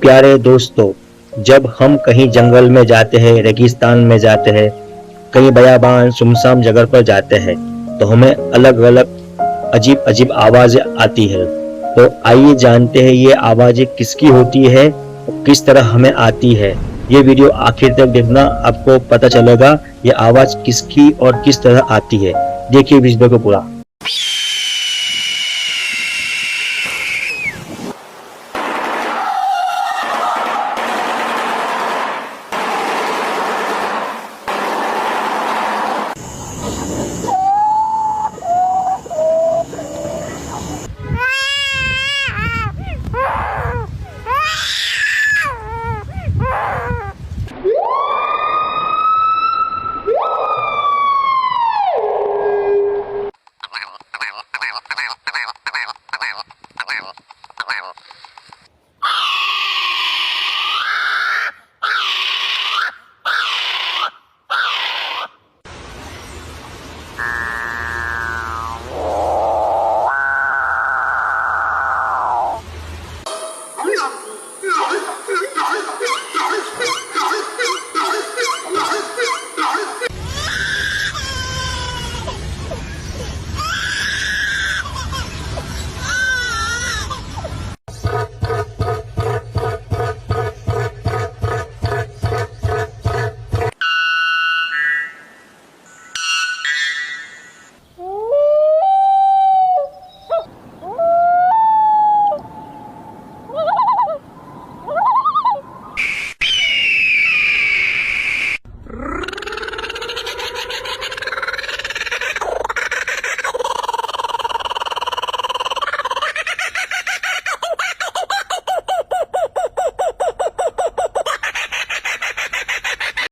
प्यारे दोस्तों, जब हम कहीं जंगल में जाते हैं, रेगिस्तान में जाते हैं, कहीं बयाबान सुनसान जगह पर जाते हैं, तो हमें अलग अलग अजीब अजीब आवाजें आती है। तो आइए जानते हैं ये आवाजें किसकी होती है, किस तरह हमें आती है। ये वीडियो आखिर तक देखना, आपको पता चलेगा ये आवाज किसकी और किस तरह आती है। देखिए वीडियो को पूरा।